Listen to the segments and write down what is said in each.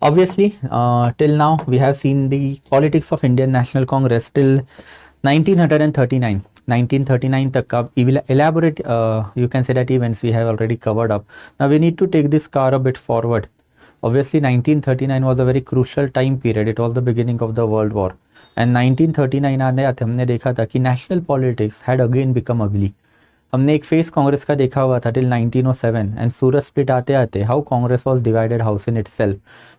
Obviously, till now we have seen the politics of Indian National Congress till 1939. 1939 तक का elaborate you can say that events we have already covered up. Now we need to take this car a bit forward. Obviously 1939 was a very crucial time period. It was the beginning of the World War. And 1939 आने आते हमने देखा था कि national politics had again become ugly. हमने एक face Congress का देखा हुआ था टिल 1907 एंड सूरत स्प्लिट आते आते how Congress was divided house in itself.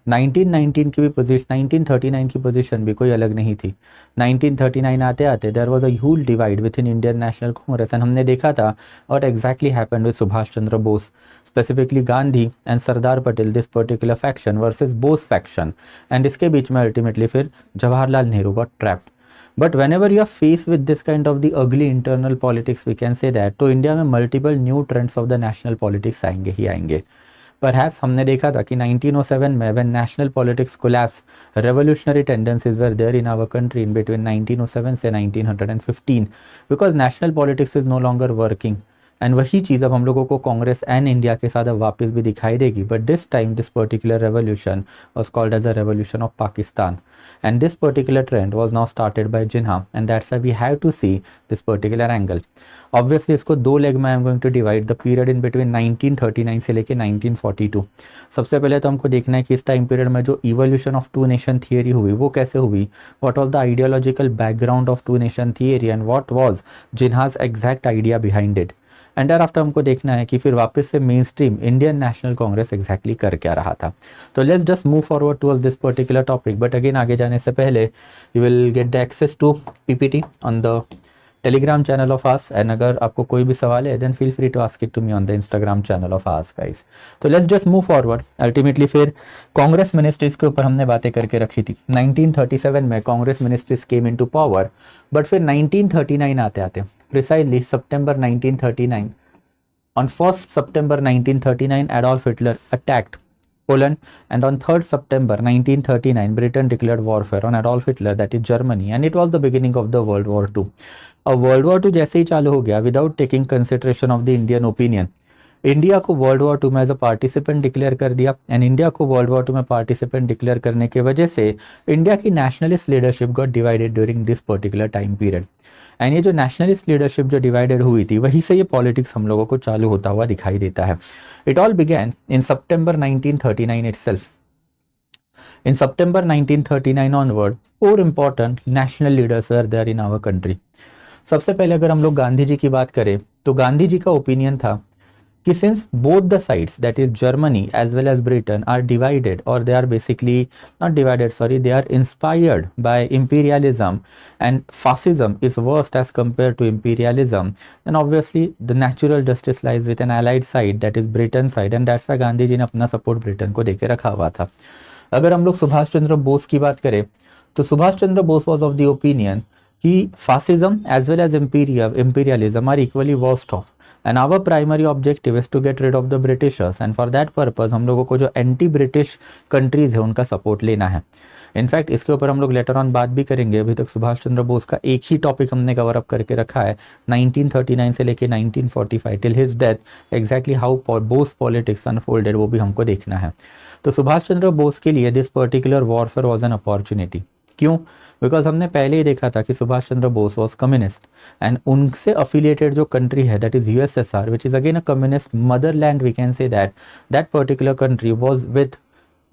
1919 की भी पोजीशन 1939 की पोजीशन भी कोई अलग नहीं थी। 1939 आते आते there was a huge divide within Indian national Congress and हमने देखा था what exactly happened with Subhash Chandra Bose, specifically Gandhi and Sardar Patel, this particular faction versus Bose faction. And इसके बीच में अल्टीमेटली फिर Jawaharlal Nehru got trapped. But whenever you are faced with this kind of the ugly internal politics, we can say that तो India में multiple new trends of the national politics आएंगे ही आएंगे। Perhaps हमने देखा था कि 1907 में when national politics collapse, revolutionary tendencies were there in our country in between 1907 से 1915 because national politics is no longer working. And वही चीज़ अब हम लोगों को कांग्रेस एंड इंडिया के साथ अब वापस भी दिखाई देगी। But this time this particular revolution was called as a revolution of Pakistan and this particular trend was now started by Jinnah and that's why we have to see this particular angle. Obviously इसको दो leg में I am going to divide the period in between 1939 से लेके 1942। सबसे पहले तो हमको देखना है कि इस टाइम पीरियड में जो evolution of two nation theory हुई वो कैसे हुई, what was the ideological background of two nation theory and what was Jinnah's exact idea behind it. And thereafter हमको देखना है कि फिर वापस से main stream Indian national Congress exactly कर क्या रहा था। तो let's just move forward towards this particular topic. But again आगे जाने से पहले you will get the access to PPT on the Telegram channel of us and अगर आपको कोई भी सवाल है then feel free to ask it to me on the Instagram channel of us guys. तो let's just move forward. Ultimately फिर Congress ministries के ऊपर हमने बातें करके रखी थी। 1937 में Congress ministries came into power, but फिर 1939 आते आते precisely September 1939 on 1st September 1939 Adolf Hitler attacked Poland and on 3rd September 1939 Britain declared warfare on Adolf Hitler, that is Germany, and it was the beginning of the World War II. अब World War II जैसे ही चालू हो गया without taking consideration of the Indian opinion, India को world War to में as a participant declare कर दिया and India को वर्ल्ड वॉर टू में पार्टिसिपेंट डिक्लेयर करने की वजह से इंडिया की nationalist leadership got divided during this particular time period. And ये जो नेशनलिस्ट लीडरशिप जो डिवाइडेड हुई थी वहीं से ये पॉलिटिक्स हम लोगों को चालू होता हुआ दिखाई देता है। It all began in September 1939 itself. In September 1939 onward, four important national leaders were there in our country. सबसे पहले अगर हम लोग गांधी जी की बात करें तो गांधी जी का ओपिनियन था कि since both the sides, that is Germany as well as Britain, are divided or they are basically not divided, sorry, they are inspired by imperialism and fascism is worst as compared to imperialism, then obviously the natural justice lies with an allied side, that is Britain side, and that's why Gandhi ji ने अपना support Britain को देके रखा हुआ था। अगर हम लोग सुभाष चंद्र बोस की बात करें तो Subhash Chandra Bose was of the opinion कि fascism as well as imperialism are equally worst off and our primary objective is to get rid of the Britishers and for that purpose हम लोगों को जो एंटी ब्रिटिश कंट्रीज है उनका support लेना है। In fact इसके ऊपर हम लोग लेटर ऑन बात भी करेंगे। अभी तक सुभाष चंद्र बोस का एक ही टॉपिक हमने कवर अप करके रखा है 1939 से लेके 1945 till his death. Exactly how Bose politics unfolded वो भी हमको देखना है। तो सुभाष चंद्र बोस के लिए this particular warfare was an opportunity. क्यों? बिकॉज हमने पहले ही देखा था कि Subhash Chandra Bose was communist and उनसे अफिलिएटेड जो कंट्री है that is USSR which is again a communist motherland, we can say that particular country was with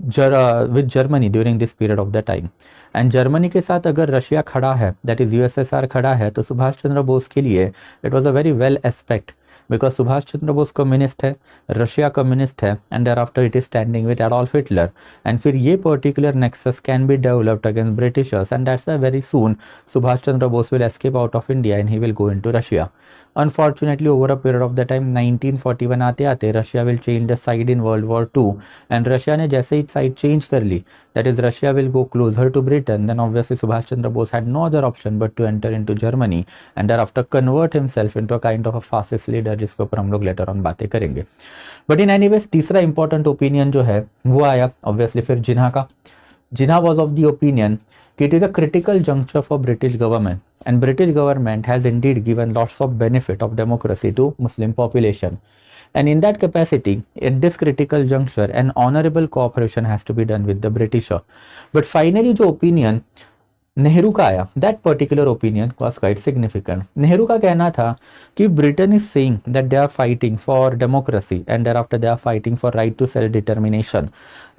Germany during this period of the time. And Germany के साथ अगर Russia खड़ा है that is USSR खड़ा है तो सुभाष चंद्र बोस के लिए it was a very well aspect because Subhash Chandra Bose communist है, रशिया कम्युनिस्ट है and thereafter it is standing with Adolf Hitler and फिर ये particular nexus can be developed against Britishers and that's why very soon Subhash Chandra Bose will escape out of India and he will go into Russia. Unfortunately over a period of the time 1941 आते आते Russia will change the side in World War two and Russia ने जैसे ही side change कर ली that is Russia will go closer to Britain, then obviously Subhash Chandra Bose had no other option but to enter into Germany and thereafter convert himself into a kind of a fascist leader, जिसके ऊपर हम लोग later on बातें करेंगे। But in anyways तीसरा important opinion जो है वो आया ऑब्वियसली फिर जिन्ना का। Jinnah was of the opinion it is a critical juncture for British government, and British government has indeed given lots of benefit of democracy to Muslim population. And in that capacity, at this critical juncture, an honorable cooperation has to be done with the Britisher. But finally, जो opinion Nehru का आया, that particular opinion was quite significant. Nehru का कहना था कि Britain is saying that they are fighting for democracy and thereafter they are fighting for right to self determination.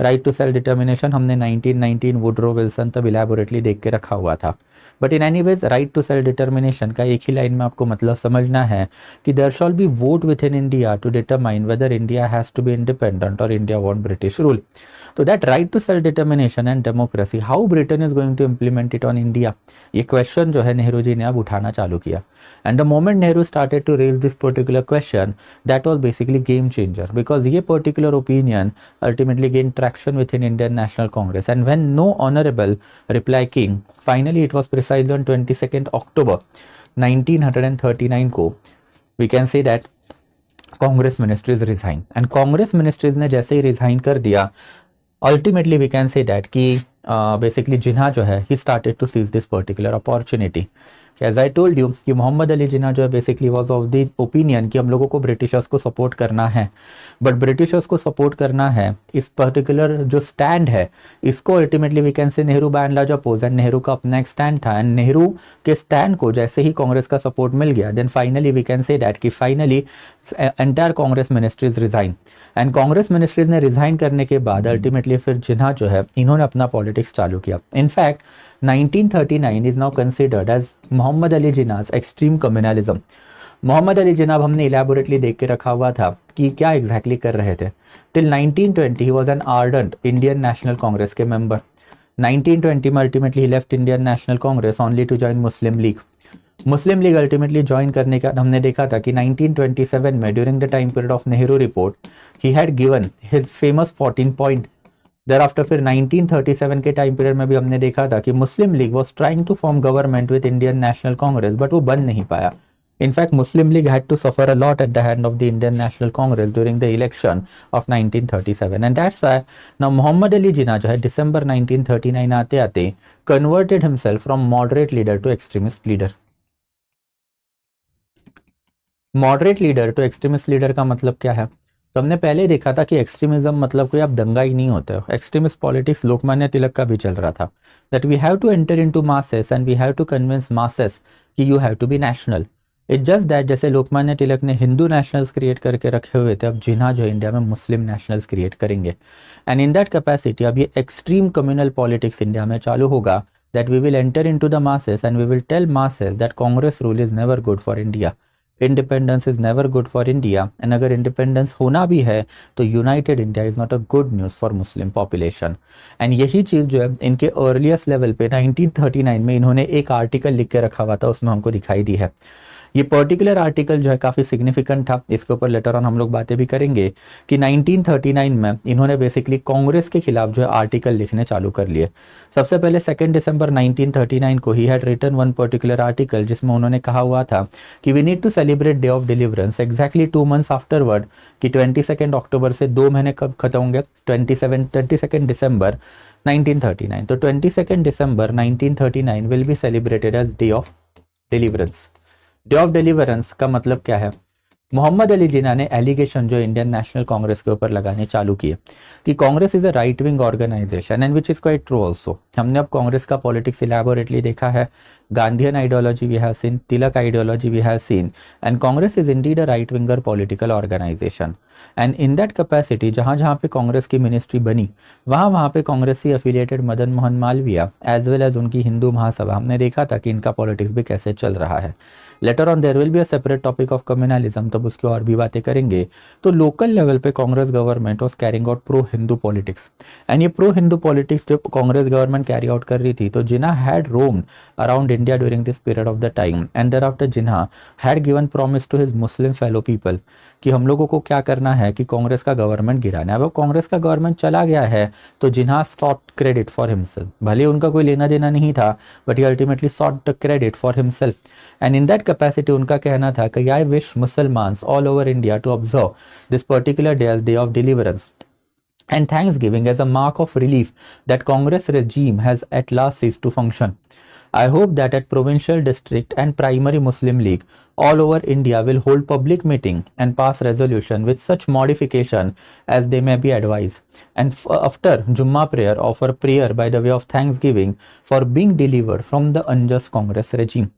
Right to self determination हमने 1919 Woodrow Wilson तब elaborately देख के रखा हुआ था. But in any ways right to self determination का एक ही line में आपको मतलब समझना है कि there shall be vote within India to determine whether India has to be independent और इंडिया वांट ब्रिटिश रूल. तो that right to self determination and democracy, how Britain is going to implement it on India, ये question जो है नेहरू जी ने अब उठाना चालू किया. And the moment Nehru started to raise this particular question, that was basically game changer, because ये particular opinion ultimately gain traction within Indian national Congress. And when no honourable reply came, finally it was precisely on 22 October 1939 को we can say that Congress ministries resign. And Congress ministries ने जैसे ही resign कर दिया, ultimately we can say that कि basically Jinnah जो है ही started to seize this particular opportunity. As I told you कि मोहम्मद अली जिन्ना जो है basically was of the opinion कि हम लोगों को ब्रिटिशर्स को सपोर्ट करना है, बट ब्रिटिशर्स को सपोर्ट करना है, इस पर्टिकुलर जो स्टैंड है इसको ultimately we can say Nehru by and large oppose. And Nehru का अपना एक स्टैंड था, एंड नेहरू के स्टैंड को जैसे ही कांग्रेस का सपोर्ट मिल गया, then finally we can say that कि finally entire Congress ministries resign. And Congress ministries ने रिजाइन करने के बाद अल्टीमेटली फिर जिन्ना जो है इन्होंने अपना पॉलिटिक्स चालू किया. In fact 1939 is now considered as Muhammad Ali Jinnah's extreme communalism. Muhammad Ali Jinnah हमने इलेबोरेटली देख के रखा हुआ था कि क्या एग्जैक्टली कर रहे थे. Till 1920 he was an ardent Indian national Congress के मेंबर. 1920 में ultimately he left Indian national Congress only to join Muslim League. Muslim league ultimately join करने का हमने देखा था कि 1927 में during the time period of Nehru report he had given his famous 14 point. Thereafter फिर 1937 के टाइम पीरियड में भी हमने देखा था कि Muslim League was trying to form government with Indian national Congress, but वो बन नहीं पाया. In fact Muslim League had to suffer a lot at the hand of the Indian national Congress during the election of 1937. And that's why now Muhammad Ali Jinnah जो है दिसंबर 1939 आते आते converted himself from moderate leader to extremist leader. Moderate leader to extremist leader का मतलब क्या है? तो हमने पहले देखा था कि एक्सट्रीमिज्म मतलब कोई आप दंगा ही नहीं होता है. एक्सट्रीमिस्ट पॉलिटिक्स लोकमान्य तिलक का भी चल रहा था, that we have to enter into masses and we have to convince masses कि you have to be national. It just that जैसे लोकमान्य तिलक ने हिंदू नेशनल्स क्रिएट करके रखे हुए थे, अब जिन्ना जो इंडिया में मुस्लिम नेशनल्स क्रिएट करेंगे. एंड इन दैट कैपेसिटी अब ये एक्सट्रीम कम्युनल पॉलिटिक्स इंडिया में चालू होगा, that we will enter into the masses and we will tell masses that Congress rule is never good for India, independence is never good for India. And अगर independence होना भी है तो united India is not a good news for Muslim population. And यही चीज़ जो है इनके अर्लीस्ट लेवल पे 1939 में इन्होंने एक आर्टिकल लिख के रखा हुआ था, उसमें हमको दिखाई दी है. ये पर्टिकुलर आर्टिकल जो है काफ़ी सिग्निफिकेंट था, इसके ऊपर लेटर ऑन हम लोग बातें भी करेंगे कि 1939 में इन्होंने बेसिकली कांग्रेस के खिलाफ जो है आर्टिकल लिखने चालू कर लिए. सबसे पहले 2 दिसंबर 1939 को he had written one particular article जिसमें उन्होंने कहा हुआ था कि we need to celebrate day of deliverance exactly 2 months afterward, कि 22 अक्टूबर से 2 महीने कब खत्म होंगे, 22 दिसंबर 1939. तो 22 दिसंबर 1939 will be celebrated as day of deliverance. Day of deliverance का मतलब क्या है? मोहम्मद अली जिन्ना ने एलिगेशन जो इंडियन नेशनल कांग्रेस के ऊपर लगाने चालू किए कि Congress is a right wing organization and which is quite true also. हमने अब कांग्रेस का पॉलिटिक्स इलेबोरेटली देखा है. Gandhian ideology we have seen, Tilak ideology we have seen, and Congress is indeed a right winger political organization. And in that capacity जहाँ जहाँ पे कांग्रेस की ministry बनी वहाँ वहाँ पे कांग्रेस से affiliated Madan Mohan Malviya as well as उनकी हिंदू महासभा, हमने देखा था कि इनका पॉलिटिक्स भी कैसे चल रहा है. Later on their will be a separate topic of communalism, तब उसकी और भी बातें करेंगे. तो लोकल लेवल पे Congress government was carrying out pro Hindu politics. And ये प्रो हिंदू पॉलिटिक्स जब कांग्रेस गवर्नमेंट कैरी आउट कर रही थी तो Jinnah had roamed around India during this period of the time. And thereafter Jinnah had given promise to his Muslim fellow people कि हम लोगों को क्या करना है कि कांग्रेस का गवर्नमेंट गिराना है. अब कांग्रेस का गवर्नमेंट चला गया है तो Jinnah sought credit for himself, भले उनका कोई लेना देना नहीं था but he ultimately sought the credit for himself. And in that capacity उनका कहना था कि I wish Musalmans all over India to observe this particular day as day of deliverance. and Thanksgiving as a mark of relief that Congress regime has at last ceased to function. I hope that at provincial, district and primary Muslim League all over India will hold public meeting and pass resolution with such modification as they may be advised. And after Jummah prayer, offer prayer by the way of thanksgiving for being delivered from the unjust Congress regime.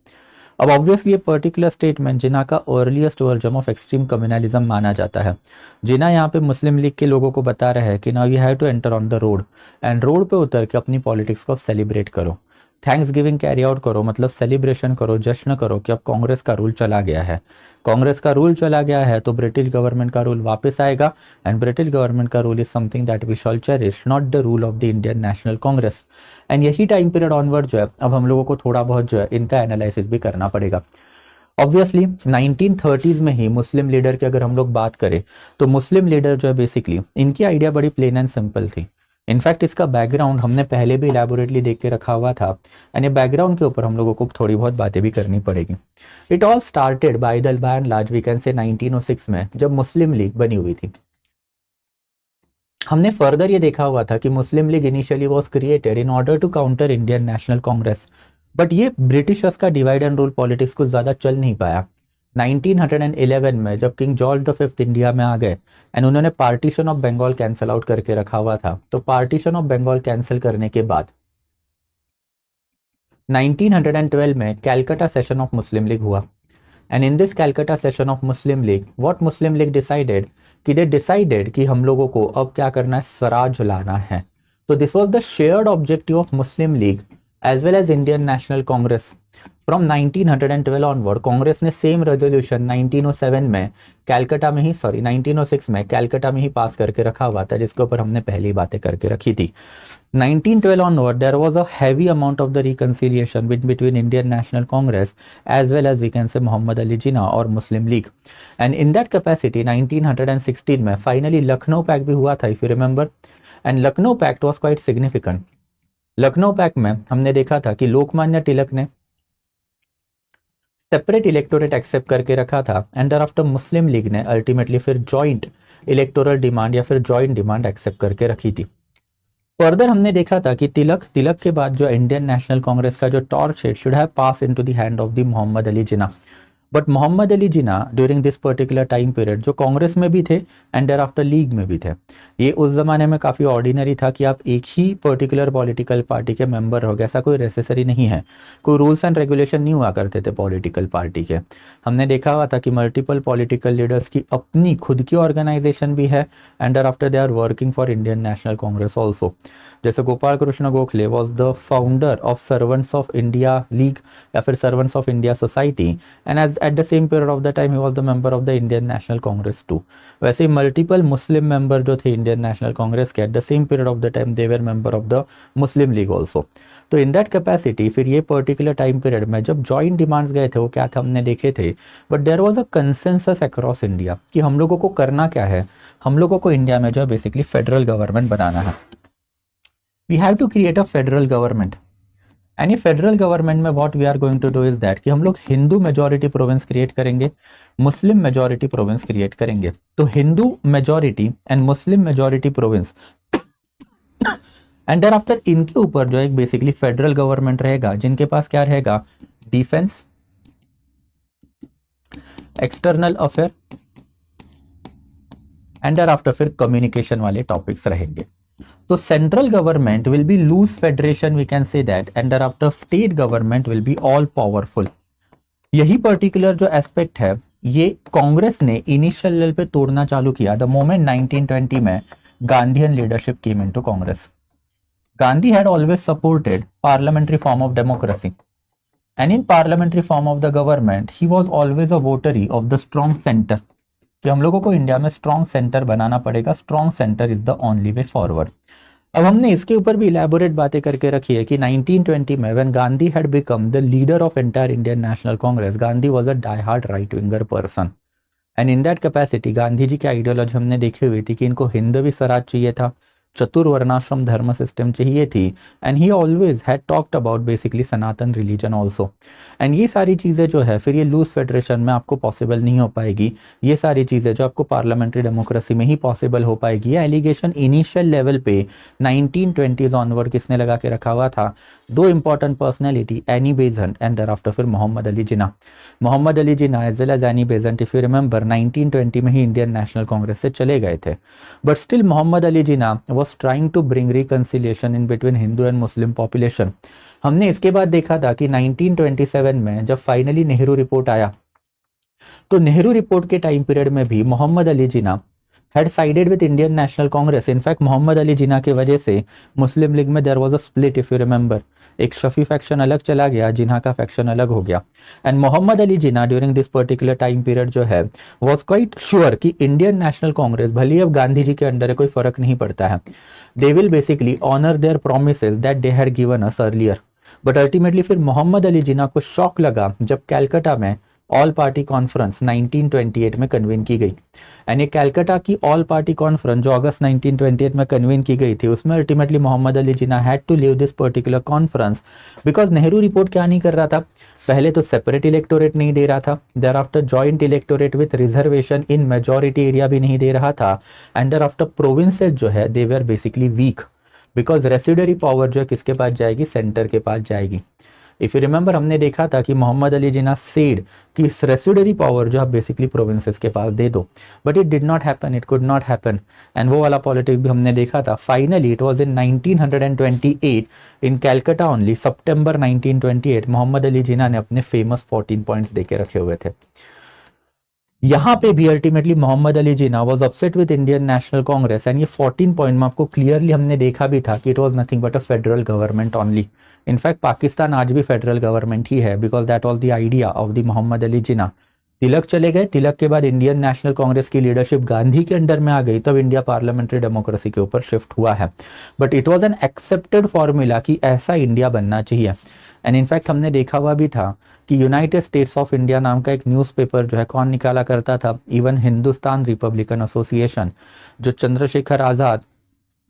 अब obviously ये particular statement जिना का earliest version of extreme communalism माना जाता है, जिना यहाँ पे मुस्लिम league के लोगों को बता रहा है कि now you have to enter on the road and road पे उतर के अपनी पॉलिटिक्स को सेलिब्रेट करो, थैंक्स गिविंग कैरी आउट करो, मतलब सेलिब्रेशन करो, जश्न करो कि अब कांग्रेस का रूल चला गया है। कांग्रेस का रूल चला गया है तो ब्रिटिश गवर्नमेंट का रूल वापस आएगा एंड ब्रिटिश गवर्नमेंट का rule is something that we shall cherish, not the rule of the Indian national Congress. And यही टाइम पीरियड ऑनवर्ड जो है अब हम लोगों को थोड़ा बहुत जो है इनका एनालिसिस भी करना पड़ेगा। ऑब्वियसली 1930s में ही मुस्लिम लीडर की अगर हम लोग बात करें तो मुस्लिम लीडर जो है बेसिकली इनकी आइडिया बड़ी प्लेन एंड सिंपल थी। इनफैक्ट इसका बैकग्राउंड हमने पहले भी इलेबोरेटली देख के रखा हुआ था एंड ये बैकग्राउंड के ऊपर हम लोगों को थोड़ी बहुत बातें भी करनी पड़ेगी। It all started by the by and large we can say 1906 में जब मुस्लिम लीग बनी हुई थी। हमने फर्दर ये देखा हुआ था कि Muslim League initially was created in order to counter Indian national Congress, but ये ब्रिटिशर्स का डिवाइड एंड रूल पॉलिटिक्स कुछ ज़्यादा चल नहीं पाया। 1911 में जब किंग जॉर्ज V इंडिया में आ गए एंड उन्होंने partition of Bengal cancel out करके रखा हुआ था, तो पार्टीशन ऑफ बंगाल कैंसिल करने के बाद 1912 में Calcutta session of Muslim League हुआ and in this Calcutta session of Muslim League what Muslim League decided कि दे डिसाइडेड कि हम लोगों को अब क्या करना है, स्वराज लाना है। तो this was the shared objective of Muslim League as well as Indian national Congress. From 1912 onward Congress ने सेम रेजोल्यूशन 1907 में कैलकाटा में ही 1906 में कैलकाटा में ही पास करके रखा हुआ था, जिसके ऊपर हमने पहली बातें करके रखी थी। 1912 onward there was a heavy amount of the reconciliation between Indian National Congress as well as we can say Muhammad Ali Jinnah और मुस्लिम league. and in that capacity 1916 में फाइनली लखनऊ पैक्ट भी हुआ था if you remember, and Lucknow pact was quite significant। Lucknow pact में हमने देखा था कि लोकमान्य तिलक ने सेपरेट इलेक्टोरेट एक्सेप्ट करके रखा था एंड आफ्टर मुस्लिम लीग ने अल्टीमेटली फिर जॉइंट इलेक्टोरल डिमांड या फिर जॉइंट डिमांड एक्सेप्ट करके रखी थी। फर्दर हमने देखा था कि तिलक के बाद जो इंडियन नेशनल कांग्रेस का जो टॉर्च है should have pass into the hand of the Mohammad Ali Jinnah, but Mohammad Ali Jinnah during this particular time period जो कांग्रेस में भी थे एंड देयर आफ्टर लीग में भी थे। ये उस जमाने में काफ़ी ऑर्डिनरी था कि आप एक ही पर्टिकुलर पॉलिटिकल पार्टी के मेंबर रहोगे, ऐसा कोई नेसेसरी नहीं है। कोई रूल्स एंड रेगुलेशन नहीं हुआ करते थे पॉलिटिकल पार्टी के। हमने देखा हुआ था कि मल्टीपल पॉलिटिकल लीडर्स की अपनी खुद की ऑर्गेनाइजेशन भी है and thereafter they are working for Indian national Congress also. जैसे Gopal Krishna Gokhale was the founder of Servants of India League या फिर Servants of India Society and at the same period of the time he was the member of the Indian national Congress too. वैसे ही multiple मुस्लिम member जो थे Indian national Congress के eight the same period of the time they were member of the Muslim league also. तो इन that capacity फिर ये particular time period में जब जॉइंट डिमांड्स गए थे वो क्या था हमने देखे थे, but there was a consensus across India कि हम लोगों को करना क्या है, हम लोगों को इंडिया में जो है बेसिकली फेडरल गवर्नमेंट बनाना है। We have to create a federal government and ये फेडरल गवर्नमेंट में what we are going to do is that कि हम लोग हिंदू मेजॉरिटी प्रोविंस क्रिएट करेंगे, मुस्लिम मेजॉरिटी प्रोविंस क्रिएट करेंगे। तो Hindu majority and Muslim majority province and thereafter इनके ऊपर जो एक बेसिकली फेडरल गवर्नमेंट रहेगा जिनके पास क्या रहेगा, defence, external affair and thereafter फिर कम्युनिकेशन वाले टॉपिक्स रहेंगे। तो central government will be loose federation we can say that and thereafter state government will be all powerful. यही पर्टिकुलर जो एस्पेक्ट है ये कांग्रेस ने इनिशियल लेवल पे तोड़ना चालू किया द मोमेंट 1920 में Gandhian leadership came into Congress. Gandhi had always supported parliamentary form of democracy and in parliamentary form of the government he was always a votary of the strong center कि हम लोगों को India में strong centre बनाना पड़ेगा, strong centre is the only way forward. अब हमने इसके ऊपर भी इलेबोरेट बातें करके रखी है कि 1920 में when Gandhi had become the leader of entire Indian national Congress, Gandhi was a die hard right winger person and in that capacity Gandhi ji की आइडियोलॉजी हमने देखी हुई थी कि इनको हिंदवी स्वराज चाहिए था, चतुर्वर्णाश्रम धर्म सिस्टम चाहिए थी, and he always had talked about basically Sanatan religion also. And ये सारी चीज़ें जो है फिर ये लूज फेडरेशन में आपको पॉसिबल नहीं हो पाएगी, ये सारी चीज़ें जो आपको पार्लियामेंट्री डेमोक्रेसी में ही पॉसिबल हो पाएगी। ये एलिगेशन इनिशियल लेवल पे 1920s ऑनवर्ड किसने लगा के रखा हुआ था? दो important personality, Annie Besant and thereafter फिर Mohammad Ali Jinnah. Muhammad Ali Jinnah as well as Annie Besant, if you remember 1920 में ही इंडियन नेशनल कांग्रेस से चले गए थे, but still Mohammad Ali Jinnah was trying to bring reconciliation in between Hindu and Muslim population। हमने इसके बाद देखा था कि 1927 में जब फाइनली नेहरू रिपोर्ट आया, तो नेहरू रिपोर्ट के टाइम पीरियड में भी Muhammad Ali Jinnah had sided with Indian national Congress. In fact Muhammad Ali Jinnah की वजह से मुस्लिम लीग में there was a split, if you remember, एक शफी फैक्शन अलग चला गया, जिन्ना का फैक्शन अलग हो गया। And Mohammad Ali Jinnah during this particular time period जो है वाज क्वाइट श्योर कि इंडियन नेशनल कांग्रेस, भले ही अब गांधी जी के अंडर है, कोई फर्क नहीं पड़ता है, they will basically honour their promises that they had given us earlier. But ultimately फिर मोहम्मद अली जिन्ना को शॉक लगा जब कैलकाटा में ऑल पार्टी कॉन्फ्रेंस 1928 में कन्वीन की गई। एंड ये कैलकाटा की ऑल पार्टी कॉन्फ्रेंस जो अगस्त 1928 में कन्वीन की गई थी, उसमें ultimately Mohammad Ali Jinnah had to leave this particular conference because Nehru report क्या नहीं कर रहा था? पहले तो सेपरेट इलेक्टोरेट नहीं दे रहा था, thereafter joint electorate with reservation in majority area भी नहीं दे रहा था, एंड देयर आफ्टर प्रोविंसेस जो है they were basically weak because residuary power जो है किसके पास जाएगी? सेंटर के पास जाएगी। इफ यू रिमेंबर हमने देखा था कि मोहम्मद अली जिन्ना सेड कि इस रेसिडरी पावर जो आप बेसिकली प्रोविंसेस के पास दे दो, but it did not happen, it could not happen. And वो वाला पॉलिटिक्स भी हमने देखा था। Finally it was in 1928 in Calcutta only, सितंबर 1928 मोहम्मद अली जिन्ना ने अपने फेमस 14 पॉइंट्स देके रखे हुए थे। यहाँ पे भी ultimately Mohammad Ali Jinnah was upset with Indian national Congress, and ये 14 पॉइंट में आपको क्लियरली हमने देखा भी था कि it was nothing but a federal government only. In fact Pakistan आज भी फेडरल गवर्नमेंट ही है because that was the idea of the Mohammad Ali Jinnah. Tilak चले गए, तिलक के बाद इंडियन नेशनल कांग्रेस की लीडरशिप गांधी के अंडर में आ गई, तब इंडिया पार्लियामेंट्री डेमोक्रेसी के ऊपर शिफ्ट हुआ है। But it was an accepted formula कि ऐसा इंडिया बनना चाहिए। एंड इनफैक्ट हमने देखा हुआ भी था कि यूनाइटेड स्टेट्स ऑफ इंडिया नाम का एक न्यूज़पेपर जो है कौन निकाला करता था? इवन हिंदुस्तान रिपब्लिकन एसोसिएशन, जो चंद्रशेखर आज़ाद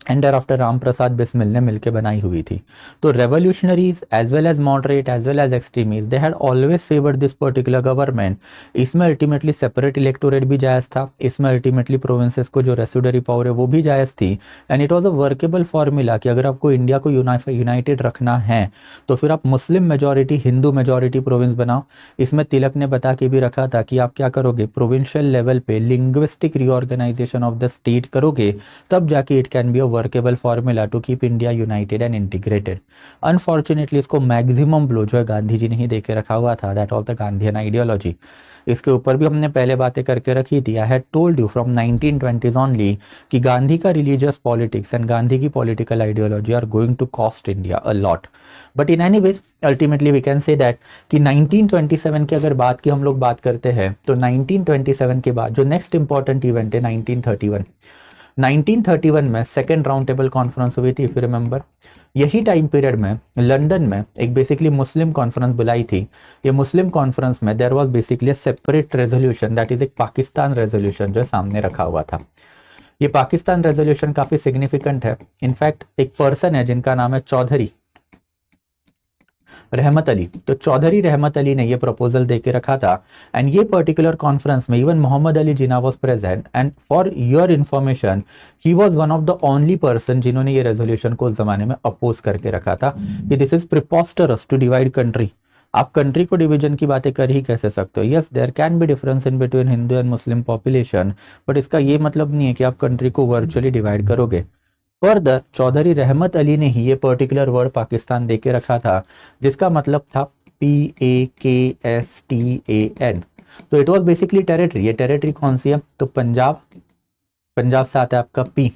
एंड आफ्टर राम प्रसाद बिस्मिल ने मिलकर बनाई हुई थी। तो revolutionaries as well as moderate as well as extremist they had always favoured this particular government. इसमें अल्टीमेटली सेपरेट इलेक्टोरेट भी जायज़ था, इसमें अल्टीमेटली प्रोविंसेस को जो रेसिडरी पावर है वो भी जायज़ थी। And it was a workable formula कि अगर आपको इंडिया को यूनाइटेड रखना है तो फिर आप Muslim majority Hindu majority province बनाओ। इसमें तिलक ने बता के भी रखा था कि आप क्या करोगे? प्रोविंशियल लेवल पे linguistic reorganisation of the state करोगे, तब जाके it can be workable formula to keep India united and integrated. Unfortunately इसको मैक्सिमम ब्लो जो है गांधी जी ने ही देके रखा हुआ था, that all the Gandhian ideology. इसके ऊपर भी हमने पहले बातें करके रखी थी। I had told you from 1920s only कि गांधी का रिलीजियस पॉलिटिक्स एंड गांधी की political ideology are going to cost India a lot. But in any ways ultimately we can say that कि 1927 की अगर बात की हम लोग बात करते हैं तो 1927 के बाद जो नेक्स्ट इंपॉर्टेंट इवेंट है 1931 में सेकेंड राउंड टेबल कॉन्फ्रेंस हुई थी, इफ यू रिमेंबर। यही टाइम पीरियड में लंदन में एक बेसिकली मुस्लिम कॉन्फ्रेंस बुलाई थी। ये मुस्लिम कॉन्फ्रेंस में there was basically separate resolution, that is एक पाकिस्तान रेजोल्यूशन जो सामने रखा हुआ था। ये पाकिस्तान रेजोल्यूशन काफी सिग्निफिकेंट है। इनफैक्ट एक पर्सन है जिनका नाम है चौधरी रहमत अली। तो चौधरी रहमत अली ने ये प्रपोजल देके रखा था, एंड ये पर्टिकुलर कॉन्फ्रेंस में even Mohammad Ali Jinnah was present. And for your information he was one of the only person जिन्होंने ये रेजोल्यूशन को उस जमाने में अपोज करके रखा था कि this is preposterous to divide country. आप कंट्री को डिवीजन की बातें कर ही कैसे सकते हो? Yes, there can be difference in between Hindu and Muslim population, but इसका ये मतलब नहीं है कि आप कंट्री को वर्चुअली डिवाइड करोगे। फर्दर चौधरी रहमत अली ने ही ये पर्टिकुलर वर्ड पाकिस्तान देके रखा था, जिसका मतलब था PAKSTAN। तो इट वाज बेसिकली टेरिटरी। ये टेरिटरी कौन सी है? तो पंजाब, पंजाब से आता है आपका P,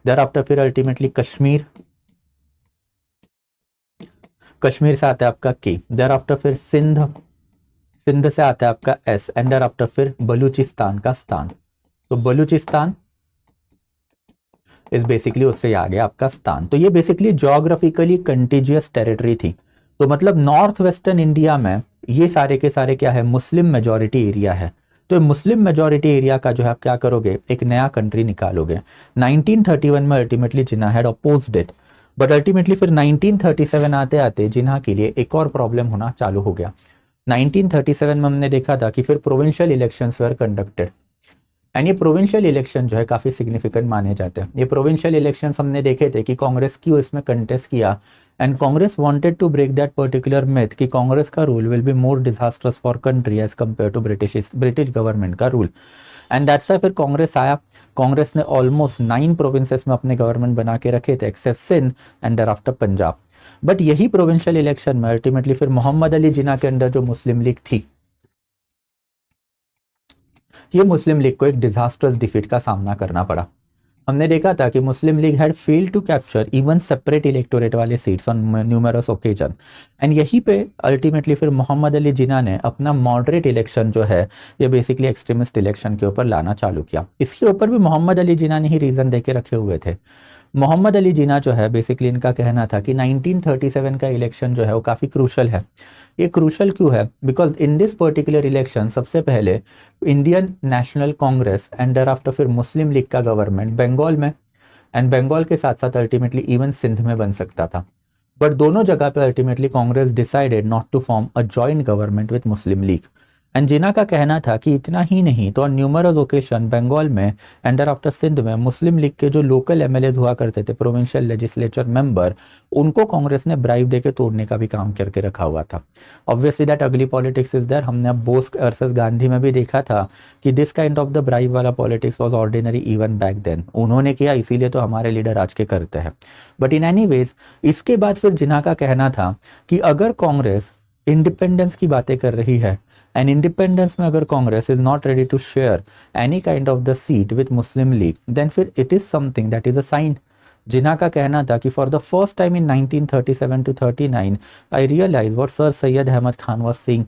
देयर आफ्टर फिर अल्टीमेटली कश्मीर, कश्मीर से आता है आपका K, देयर आफ्टर फिर सिंध, सिंध से आता है आपका S, एंड देयर आफ्टर फिर बलूचिस्तान का स्थान। तो बलूचिस्तान इस बेसिकली उससे आ गया आपका स्थान। तो ये बेसिकली ज्योग्राफिकली कंटिजियस टेरिटरी थी। तो मतलब नॉर्थ वेस्टर्न इंडिया में ये सारे के सारे क्या है? मुस्लिम मेजॉरिटी एरिया है। तो मुस्लिम मेजॉरिटी एरिया का जो है आप क्या करोगे, एक नया कंट्री निकालोगे। 1931 में ultimately Jinnah had opposed it, but ultimately फिर 1937 आते आते जिन्ना के लिए एक और प्रॉब्लम होना चालू हो गया। 1937 में हमने देखा था कि फिर provincial elections were conducted, and ये प्रोविंशियल इलेक्शन जो है काफ़ी सिग्निफिकेंट माने जाते हैं। ये प्रोविंशियल इलेक्शंस हमने देखे थे कि कांग्रेस क्यों इसमें कंटेस्ट किया, and Congress wanted to break that particular myth कि कांग्रेस का rule will be more disasters for country as compare to British government का रूल। एंड दैट्स वाई फिर कांग्रेस आया। कांग्रेस ने ऑलमोस्ट 9 प्रोविंसेस में अपने गवर्नमेंट बना के रखे थे except Sindh and thereafter Punjab. But यही प्रोविंशियल इलेक्शन में अल्टीमेटली फिर मोहम्मद अली जिन्ना के अंडर जो मुस्लिम लीग थी, ये मुस्लिम लीग को एक डिजास्टर्स डिफीट का सामना करना पड़ा। हमने देखा था कि Muslim League had failed to capture even separate electorate वाले seats on numerous occasion, and यहीं पे अल्टीमेटली फिर मोहम्मद अली जिन्ना ने अपना मॉडरेट इलेक्शन जो है ये बेसिकली एक्सट्रीमिस्ट इलेक्शन के ऊपर लाना चालू किया। इसके ऊपर भी मोहम्मद अली जिन्ना ने ही रीजन देके रखे हुए थे। मोहम्मद अली जिन्ना जो है बेसिकली इनका कहना था कि 1937 का इलेक्शन जो है वो काफ़ी क्रूशल है। ये क्रूशल क्यों है, because in this particular election सबसे पहले Indian national Congress and thereafter फिर मुस्लिम लीग का गवर्नमेंट बंगाल में, एंड बंगाल के साथ साथ अल्टीमेटली इवन सिंध में बन सकता था। बट दोनों जगह पे ultimately Congress decided not to form a joint government with Muslim League. And Jinnah का कहना था कि इतना ही नहीं तो न्यूमरस ओकेशन बंगाल में एंड thereafter सिंध में मुस्लिम लीग के जो लोकल एमएलएज हुआ करते थे, प्रोविंशियल लेजिस्लेचर मेंबर, उनको कांग्रेस ने ब्राइब देके तोड़ने का भी काम करके रखा हुआ था। ऑब्वियसली दैट अगली पॉलिटिक्स इज देयर। हमने अब बोस वर्सेस गांधी में भी देखा था कि this kind of the bribe वाला politics was ordinary even back then. उन्होंने किया, इसीलिए तो हमारे लीडर आज के करते हैं। बट इन एनी वेज इसके बाद फिर जिन्ना का कहना था कि अगर कांग्रेस इंडिपेंडेंस की बातें कर रही है, एंड इंडिपेंडेंस में अगर Congress is not ready to share any kind of the seat with Muslim League, then फिर it is something that is a sign. Jinnah का कहना था कि for the first time in 1937 to 39 I realise what Sir Syed Ahmad Khan was saying.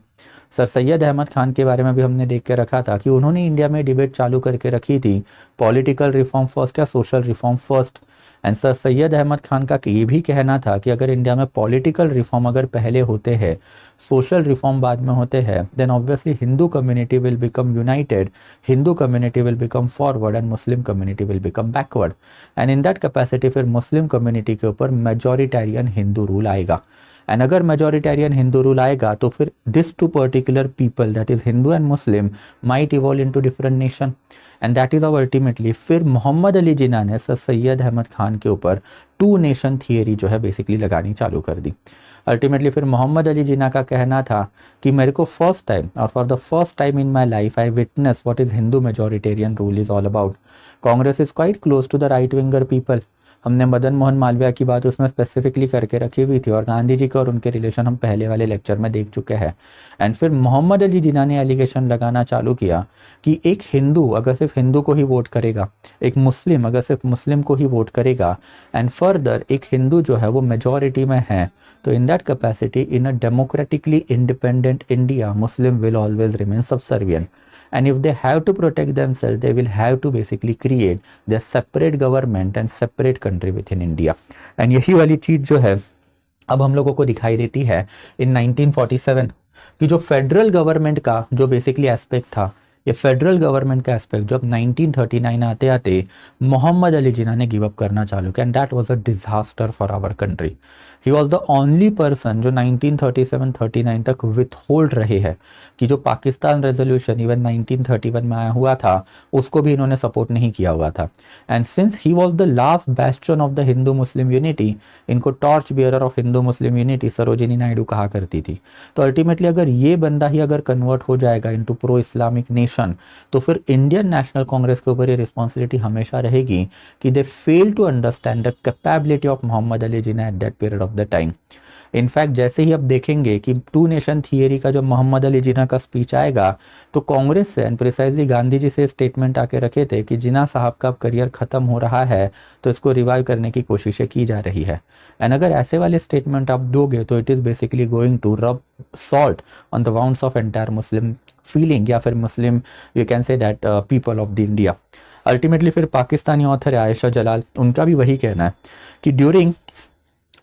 Sir Syed Ahmad Khan के बारे में भी हमने देख के रखा था कि उन्होंने इंडिया में डिबेट चालू करके रखी थी, पॉलिटिकल रिफॉर्म फर्स्ट या social reform first. And sir Syed Ahmad Khan का ये भी कहना था कि अगर इंडिया में पॉलिटिकल रिफॉर्म अगर पहले होते हैं, सोशल रिफॉर्म बाद में होते हैं, then obviously Hindu community will become united, Hindu community will become forward and Muslim community will become backward. And in that capacity फिर मुस्लिम कम्युनिटी के ऊपर मेजॉरिटेरियन हिंदू रूल आएगा। एंड अगर मेजॉरिटेरियन हिंदू रूल आएगा तो फिर this two particular people that is Hindu and Muslim might evolve into different nation, and that is how ultimately फिर मोहम्मद अली जिन्ना ने सर सैयद अहमद खान के ऊपर 2 नेशन थियरी जो है बेसिकली लगानी चालू कर दी। अल्टीमेटली फिर मोहम्मद अली जिन्ना का कहना था कि मेरे को फर्स्ट टाइम और for the first time in my life I witness what is Hindu majoritarian rule is all about. Congress is quite close to the right winger people. हमने मदन मोहन मालवीय की बात उसमें स्पेसिफिकली करके रखी हुई थी, और गांधी जी के और उनके रिलेशन हम पहले वाले लेक्चर में देख चुके हैं। एंड फिर मोहम्मद अली जिन्ना ने एलिगेशन लगाना चालू किया कि एक हिंदू अगर सिर्फ हिंदू को ही वोट करेगा, एक मुस्लिम अगर सिर्फ मुस्लिम को ही वोट करेगा, एंड फर्दर एक हिंदू जो है वो मेजॉरिटी में है, तो इन that capacity in a democratically independent India Muslim will always remain subservient, and if they have to protect themselves they will have to basically create their separate government and separate country within India। and यही वाली चीज जो है अब हम लोगों को दिखाई देती है इन 1947 कि जो फेडरल गवर्नमेंट का जो बेसिकली एस्पेक्ट था, ये फेडरल गवर्नमेंट का एस्पेक्ट जब 1939 आते आते मोहम्मद अली जिन्ना ने गिव अप करना चालू किया, and that was a disaster for our country. He was the only person जो 1937-39 तक विथ होल्ड रहे हैं कि जो पाकिस्तान रेजोल्यूशन इवन 1931 में आया हुआ था उसको भी इन्होंने सपोर्ट नहीं किया हुआ था। And since he was the last bastion of the Hindu Muslim unity, इनको torch bearer of Hindu Muslim unity Sarojini Naidu कहा करती थी। तो अल्टीमेटली अगर ये बंदा ही अगर कन्वर्ट हो जाएगा इनटू प्रो इस्लामिक नेशन, तो फिर इंडियन नेशनल कांग्रेस के ऊपर ये रिस्पॉन्सिबिलिटी हमेशा रहेगी कि they fail to understand the capability of Muhammad Ali Jinnah at that period of the time. In fact जैसे ही अब देखेंगे कि 2 नेशन थियरी का जो मोहम्मद अली जिन्ना का स्पीच आएगा, तो कांग्रेस से एंड प्रिसाइजली गांधी जी से स्टेटमेंट आके रखे थे कि जिन्ना साहब का करियर खत्म हो रहा है तो इसको रिवाइव करने की कोशिशें की जा रही है। एंड अगर ऐसे वाले स्टेटमेंट आप दोगे तो it is basically going to rub salt on the wounds of entire Muslim feeling, या फिर Muslim you can say that people of the India. Ultimately फिर पाकिस्तानी ऑथर है आयशा जलाल, उनका भी वही कहना है कि ड्यूरिंग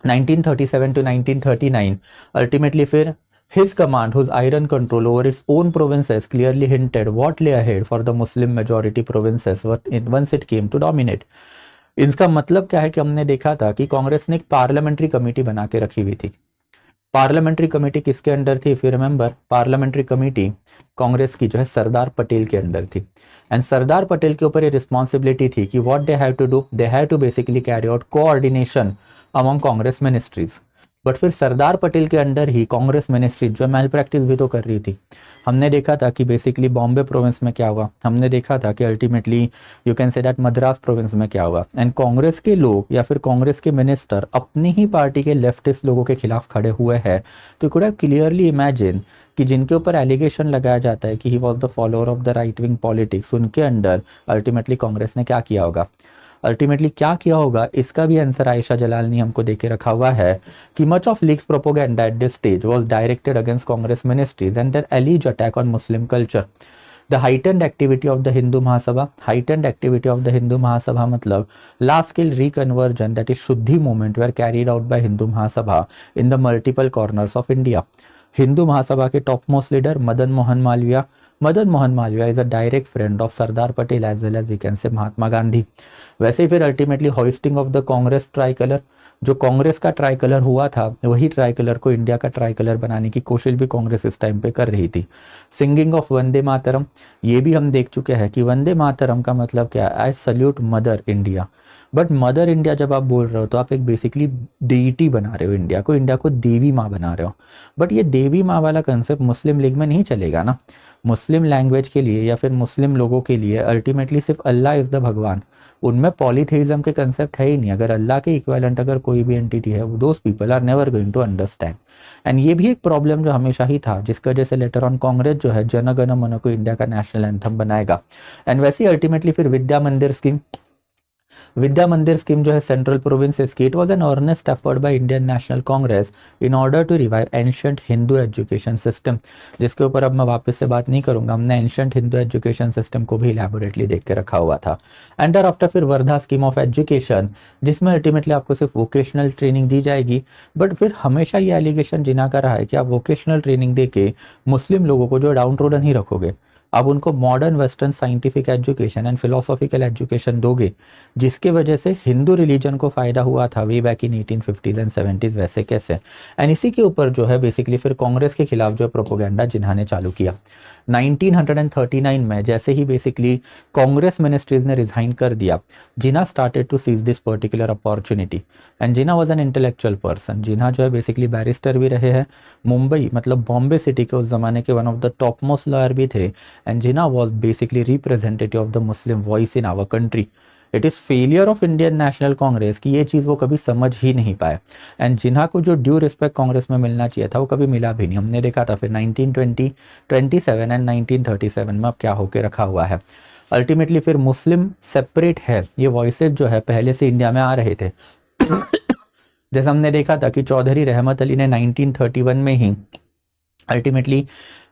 1937 to 1939 अल्टीमेटली फिर His command, whose iron control over its own provinces clearly hinted what lay ahead for the Muslim majority provinces once it came to dominate. इसका मतलब क्या है कि हमने देखा था कि कांग्रेस ने एक पार्लियामेंट्री कमेटी बना के रखी हुई थी। पार्लियामेंट्री कमेटी किसके अंडर थी? If you remember, parliamentary committee Congress की जो है सरदार पटेल के अंडर थी। एंड सरदार पटेल के ऊपर ये रिस्पॉन्सिबिलिटी थी कि what they have to do, they have to basically carry out coordination among Congress ministries. But फिर सरदार पटेल के अंडर ही कांग्रेस मिनिस्ट्री जो मैल प्रैक्टिस भी तो कर रही थी। हमने देखा था कि बेसिकली बॉम्बे प्रोविंस में क्या हुआ, हमने देखा था कि ultimately you can say that Madras province में क्या हुआ। एंड कांग्रेस के लोग या फिर कांग्रेस के मिनिस्टर अपनी ही पार्टी के लेफ्टिस्ट लोगों के खिलाफ खड़े हुए हैं। तो कुड हैव क्लियरली इमेजिन कि जिनके ऊपर एलिगेशन लगाया जाता है कि ही was the follower of the right wing politics, उनके अंडर अल्टीमेटली कांग्रेस ने क्या किया होगा। अल्टीमेटली क्या किया होगा इसका भी आंसर आयशा जलाल ने हमको देके रखा हुआ है कि much of League's propaganda at this stage was directed against Congress ministries and their allege attack on Muslim culture. The heightened activity of the Hindu Mahasabha, heightened activity of the Hindu Mahasabha मतलब large scale reconversion that is shuddhi movement were carried out by Hindu Mahasabha in the multiple corners of India. Hindu Mahasabha के top most leader Madan Mohan Malaviya, Madan Mohan Malaviya is a direct friend of Sardar Patel as well as we can say Mahatma Gandhi. वैसे ही फिर ultimately hoisting of the Congress tricolour, जो Congress का tricolour हुआ था वही tricolour को इंडिया का ट्राई कलर बनाने की कोशिश भी कांग्रेस इस टाइम पे कर रही थी। सिंगिंग ऑफ वंदे मातरम, ये भी हम देख चुके हैं कि वंदे मातरम का मतलब क्या है, I salute mother India. But mother India जब आप बोल रहे हो तो आप एक बेसिकली डीटी बना रहे हो इंडिया को, इंडिया को देवी माँ बना रहे हो। बट ये देवी माँ वाला कंसेप्ट मुस्लिम लीग में नहीं चलेगा ना। मुस्लिम लैंग्वेज के लिए या फिर मुस्लिम लोगों के लिए अल्टीमेटली सिर्फ अल्लाह इज़ द भगवान, उनमें पॉलीथेइज्म के कंसेप्ट है ही नहीं। अगर अल्लाह के इक्विवेलेंट अगर कोई भी एंटिटी है, those people are never going to understand. And ये भी एक प्रॉब्लम जो हमेशा ही था, जिसकी वजह से लेटर ऑन कांग्रेस जो है जन गण मन को इंडिया का नेशनल एंथम बनाएगा। एंड वैसे ही अल्टीमेटली फिर विद्या मंदिर स्कीम, विद्या मंदिर स्कीम जो है सेंट्रल प्रोविंसेस की, it was an earnest effort by Indian national Congress in order to revive ancient Hindu education system, जिसके ऊपर अब मैं वापस से बात नहीं करूंगा। हमने एंशिएंट हिंदू एजुकेशन सिस्टम को भी इलैबोरेटली देख के रखा हुआ था। एंड आफ्टर फिर वर्धा स्कीम ऑफ एजुकेशन, जिसमें अल्टीमेटली आपको सिर्फ वोकेशनल ट्रेनिंग दी जाएगी। बट फिर हमेशा ये एलिगेशन जिना का रहा है कि आप वोकेशनल ट्रेनिंग दे के मुस्लिम लोगों को जो डाउन ट्रोडन ही रखोगे, अब उनको modern western scientific education and philosophical education दोगे, जिसके वजह से हिंदू रिलीजन को फायदा हुआ था way back in 1850s and 70s, वैसे कैसे। एंड इसी के ऊपर जो है बेसिकली फिर कांग्रेस के खिलाफ जो प्रोपोगेंडा जिन्हा ने चालू किया 1939 में, जैसे ही बेसिकली कांग्रेस मिनिस्ट्रीज ने रिजाइन कर दिया, Jinnah started to seize this particular opportunity. And Jinnah was an intellectual person, Jinnah जो है बेसिकली बैरिस्टर भी रहे हैं, मुंबई मतलब बॉम्बे सिटी के उस जमाने के one of the top most lawyer भी थे। And Jinnah was basically representative of the Muslim voice in our country. It is failure of Indian national Congress कि ये चीज़ वो कभी समझ ही नहीं पाए। एंड जिन्हा को जो ड्यू रिस्पेक्ट कांग्रेस में मिलना चाहिए था वो कभी मिला भी नहीं। हमने देखा था फिर 1920, 27 एंड 1937 में अब क्या होके रखा हुआ है। अल्टीमेटली फिर मुस्लिम सेपरेट है, ये वॉइसेज जो है पहले से इंडिया में आ रहे थे। जैसे हमने देखा था कि चौधरी रहमत अली ने 1931 में ही अल्टीमेटली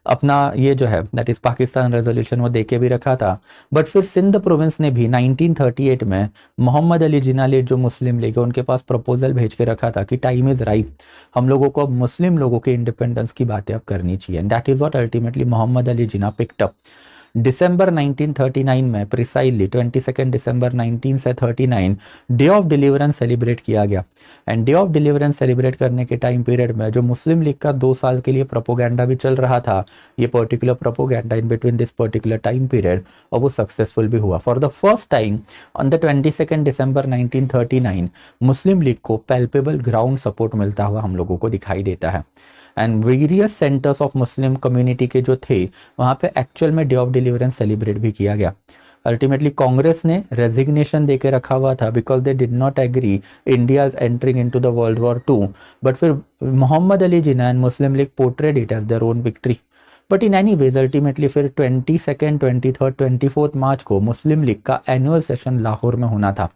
अपना ये जो है दैट इज़ पाकिस्तान रेजोल्यूशन वो देके भी रखा था। बट फिर सिंध प्रोविंस ने भी 1938 में मोहम्मद अली जिन्ना लीड जो मुस्लिम लीग है उनके पास प्रपोजल भेज के रखा था कि टाइम इज़ राइट, हम लोगों को अब मुस्लिम लोगों के इंडिपेंडेंस की बातें अब करनी चाहिए। And that is what ultimately Mohammad Ali Jinnah picked up. दिसंबर 1939 में प्रिसाइजली 22 दिसंबर 1939 डे ऑफ डिलीवरेंस सेलिब्रेट किया गया। And day of deliverance celebrate करने के टाइम पीरियड में जो मुस्लिम लीग का 2 साल के लिए प्रोपोगेंडा भी चल रहा था, ये particular propaganda in between this particular time period, और वो सक्सेसफुल भी हुआ। For the first time on the 22 दिसंबर 1939 मुस्लिम लीग को पैल्पेबल ग्राउंड सपोर्ट मिलता हुआ हम लोगों को दिखाई देता है। And various centres of Muslim community के जो थे वहाँ पे एक्चुअल में डे ऑफ डिलीवरेंस सेलिब्रेट भी किया गया। अल्टीमेटली कांग्रेस ने रेजिग्नेशन देके रखा हुआ था because they did not agree India is entering into the World War 2। But फिर Mohammad Ali Jinnah and Muslim League portrayed it as their own victory. But in any ways ultimately फिर 22nd, 23rd, 24th मार्च को Muslim League का annual session Lahore में होना था।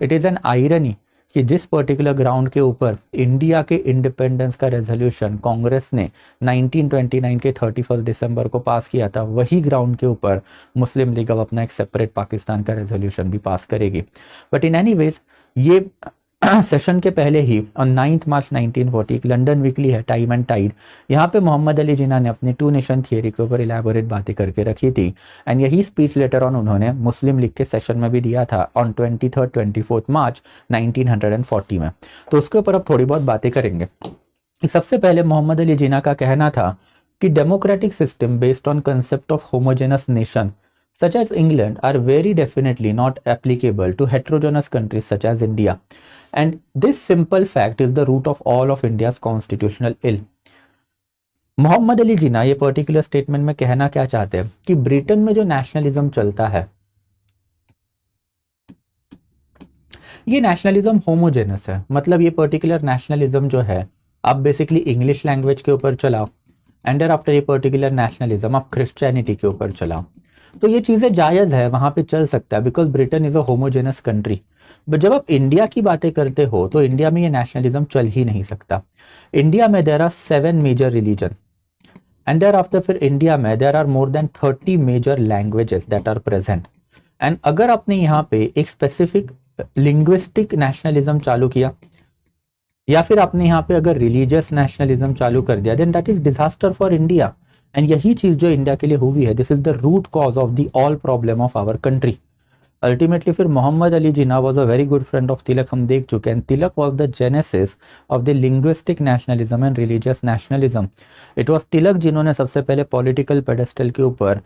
It is an irony कि जिस particular ground के ऊपर इंडिया के इंडिपेंडेंस का रेजोल्यूशन कांग्रेस ने 1929 के 31 दिसंबर को पास किया था, वही ग्राउंड के ऊपर मुस्लिम लीग अब अपना एक सेपरेट पाकिस्तान का रेजोल्यूशन भी पास करेगी। बट इन एनी वेज ये सेशन के पहले ही ऑन 9 मार्च 1940 एक लंदन वीकली है टाइम एंड टाइड, यहाँ पे मोहम्मद अली जिन्ना ने अपनी टू नेशन थियरी के ऊपर इलेबोरेट बातें करके रखी थी। एंड यही स्पीच लेटर ऑन उन्होंने मुस्लिम लीग के सेशन में भी दिया था ऑन 23-24 मार्च 1940 में। तो उसके ऊपर अब थोड़ी बहुत बातें करेंगे। सबसे पहले मोहम्मद अली जिन्ना का कहना था कि democratic system based on concept of homogeneous nation such as England are very definitely not applicable to heterogeneous countries such as India. And this simple fact is the root of all of India's constitutional ill. Muhammad Ali Jinnah ये particular statement में कहना क्या चाहते हैं कि Britain में जो nationalism चलता है, ये नेशनलिज्म होमोजेनस है। मतलब ये पर्टिकुलर नेशनलिज्म जो है आप बेसिकली इंग्लिश लैंग्वेज के ऊपर चलाओ, एंड आफ्टर ये पर्टिकुलर नेशनलिज्म आप क्रिश्चियनिटी के ऊपर चलाओ, तो ये चीज़ें जायज़ है, वहाँ पे चल सकता है, because Britain is a homogeneous country. But जब आप इंडिया की बातें करते हो तो इंडिया में ये नेशनलिज्म चल ही नहीं सकता। इंडिया में there are 7 major religion, and thereafter फिर इंडिया में there are more than 30 major languages that are present. And अगर आपने यहाँ पे एक स्पेसिफिक लिंग्विस्टिक नेशनलिज्म चालू किया, या फिर आपने यहाँ पे अगर रिलीजियस नेशनलिज्म चालू कर दिया, then that is disaster for India. And यही चीज जो इंडिया के लिए हुई है, this is the root cause of the all problem of our country. Ultimately फिर Mohammad Ali Jinnah was a very good friend of Tilak, हम देख चुके हैं। Tilak was the genesis of the linguistic nationalism and religious nationalism. It was Tilak जिन्होंने सबसे पहले political pedestal के ऊपर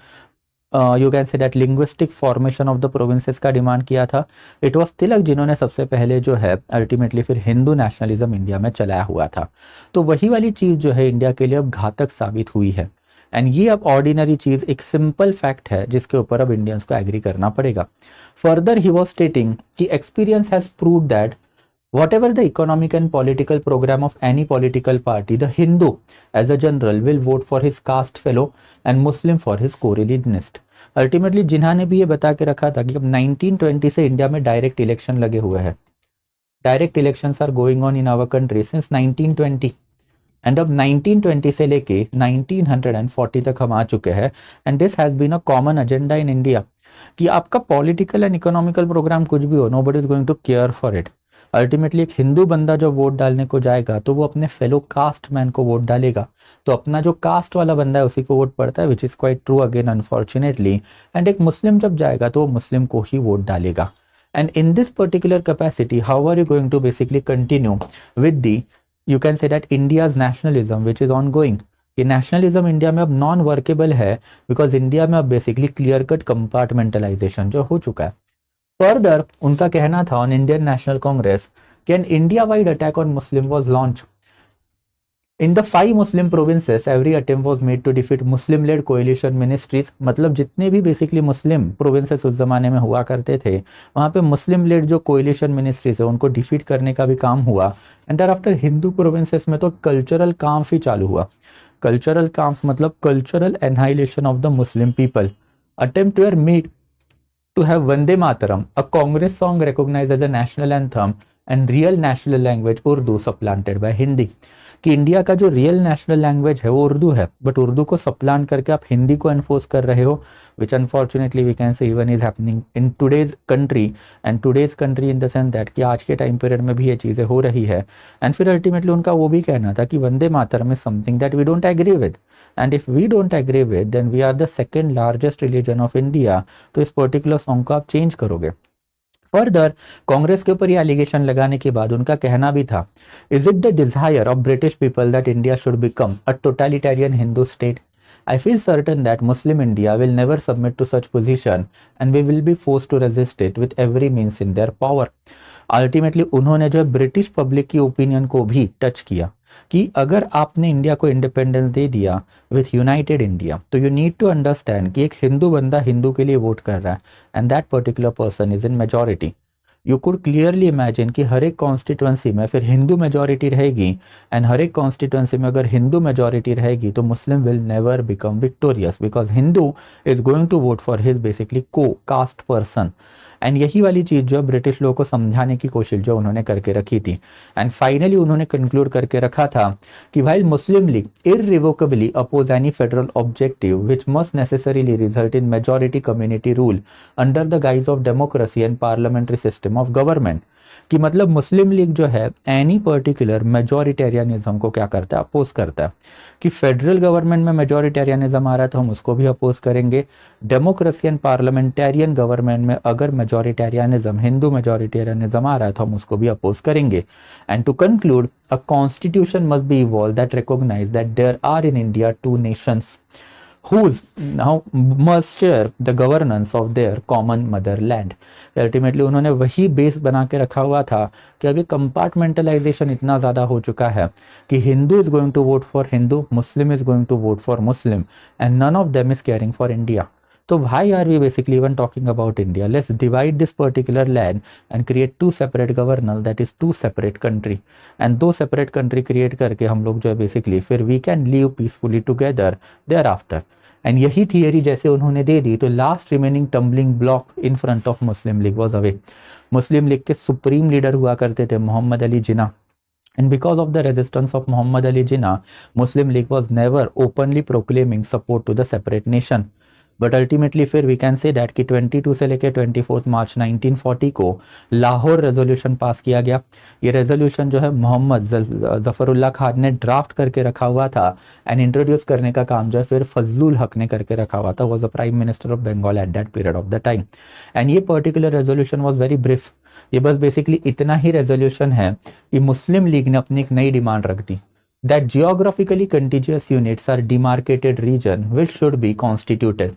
you can say that linguistic formation of the provinces का डिमांड किया था। इट वॉज तिलक जिन्होंने सबसे पहले जो है अल्टीमेटली फिर हिंदू नेशनलिज्म इंडिया में चलाया हुआ था। तो वही वाली चीज़ जो है इंडिया के लिए अब घातक साबित हुई है। एंड ये अब ऑर्डिनरी चीज़ एक सिंपल फैक्ट है जिसके ऊपर अब इंडियंस को एग्री करना पड़ेगा। फर्दर ही वॉज स्टेटिंग कि experience has proved that whatever the economic and political program of any political party, the Hindu as a general will vote for his caste fellow and Muslim for his co-religionist. Ultimately जिन्हा ने भी ये बता के रखा था कि अब 1920 से इंडिया में डायरेक्ट इलेक्शन लगे हुए हैं। Direct elections are going on in our country since 1920, and अब 1920 से लेके 1940 तक हम आ चुके हैं। And this has been a common agenda in India कि आपका पॉलिटिकल एंड इकोनॉमिकल प्रोग्राम कुछ भी हो, nobody is going to care for it. Ultimately एक हिंदू बंदा जब वोट डालने को जाएगा तो वो अपने फेलो कास्ट मैन को वोट डालेगा, तो अपना जो कास्ट वाला बंदा है उसी को वोट पड़ता है, which is quite true again unfortunately. And एक मुस्लिम जब जाएगा तो वो मुस्लिम को ही वोट डालेगा। And in this particular capacity how are you going to basically continue with the you can say that India's nationalism which is ongoing. कि nationalism India में अब नॉन वर्केबल है, बिकॉज इंडिया में अब basically clear cut compartmentalisation जो हो चुका है। फर्दर उनका कहना था ऑन इंडियन नेशनल कांग्रेस कि an India wide attack on Muslim was launch in the 5 Muslim provinces. Every attempt was made to defeat Muslim led coalition ministries. मतलब जितने भी बेसिकली मुस्लिम प्रोविंसेस उस जमाने में हुआ करते थे, वहाँ पे मुस्लिम लेड जो कोएलिशन मिनिस्ट्रीज है उनको डिफीट करने का भी काम हुआ। एंड आफ्टर हिंदू प्रोविंसेस में तो कल्चरल काम ही चालू हुआ। कल्चरल काम मतलब cultural annihilation of the Muslim people. Attempt were made to have Vande Mataram, a Congress song recognized as a national anthem, and real national language Urdu supplanted by Hindi. कि India का जो real national language है वो उर्दू है, but Urdu को सप्लांट करके आप हिंदी को एनफोर्स कर रहे हो, which unfortunately we can say even is happening in today's country. And today's country in the sense that कि आज के टाइम पीरियड में भी ये चीज़ें हो रही है। एंड फिर अल्टीमेटली उनका वो भी कहना था कि Vande Mataram is something that we don't agree with, and if we don't agree with then we are the second largest religion of India. तो इस पर्टिकुलर सॉन्ग को आप चेंज करोगे। फर्दर कांग्रेस के ऊपर ये एलिगेशन लगाने के बाद उनका कहना भी था, is it the desire of British people that India should become a totalitarian Hindu state? I feel certain that Muslim India will never submit to such position and we will be forced to resist it with every means in their power. Ultimately उन्होंने जो British public की opinion को भी touch किया कि अगर आपने India को इंडिपेंडेंस दे दिया विथ यूनाइटेड इंडिया, तो यू नीड टू अंडरस्टैंड कि एक हिंदू बंदा हिंदू के लिए वोट कर रहा है and that particular person is in majority. You could clearly imagine कि हर एक कॉन्स्टिट्यूंसी में फिर हिंदू मेजॉरिटी रहेगी, एंड हर एक कॉन्स्टिट्यूंसी में अगर हिंदू मेजॉरिटी रहेगी तो Muslim will never become victorious, because Hindu is going to vote for his basically co caste person. And यही वाली चीज़ जो ब्रिटिश लोगों को समझाने की कोशिश जो उन्होंने करके रखी थी। एंड फाइनली उन्होंने कंक्लूड करके रखा था कि while Muslim League irrevocably oppose any federal objective which must necessarily result in majority community rule under the guise of democracy and parliamentary system of government, कि मतलब मुस्लिम लीग जो है एनी पर्टिकुलर मेजॉरिटेरियनिज्म को क्या करता है, अपोज करता है। कि फेडरल गवर्नमेंट में मेजॉरिटेरियनिज्म आ रहा है तो हम उसको भी अपोज करेंगे। डेमोक्रेसी एंड पार्लियामेंटेरियन गवर्नमेंट में अगर मेजॉरिटेरियनिज्म, हिंदू मेजॉरिटेरियनिज्म आ रहा है तो हम उसको भी अपोज करेंगे। And to conclude, a constitution must be evolve that recognise that there are in India two nations whose now must share the governance of their common motherland। Ultimately उन्होंने वही base बना के रखा हुआ था कि अभी कंपार्टमेंटलाइजेशन इतना ज़्यादा हो चुका है कि Hindu is going to vote for Hindu, Muslim is going to vote for Muslim, and none of them is caring for India. तो why are we basically even talking about India? Let's divide this particular land and create two separate governors, that is two separate country, and दो separate country create करके हम लोग जो है basically फिर we can live peacefully together thereafter। And यही theory जैसे उन्होंने दे दी तो last remaining tumbling block in front of Muslim League was away. Muslim league के सुप्रीम लीडर हुआ करते थे मोहम्मद अली जिन्ना, and because of the resistance of Muhammad Ali Jinnah, Muslim League was never openly proclaiming support to the separate nation। But ultimately फिर we can say that कि 22 से लेकर 24 मार्च 1940 को Lahore resolution pass किया गया। ये रेजोल्यूशन जो है मोहम्मद जफरुल्लाह खान ने ड्राफ्ट करके रखा हुआ था एंड इंट्रोड्यूस करने का काम जो है फिर फजलुल हक ने करके रखा हुआ था, was the prime minister of Bengal at that period of the time. And ये particular resolution was very brief. ये बस बेसिकली इतना ही रेजोल्यूशन है कि मुस्लिम लीग ने अपनी एक नई डिमांड रख दी that geographically contiguous units are demarcated region which should be constituted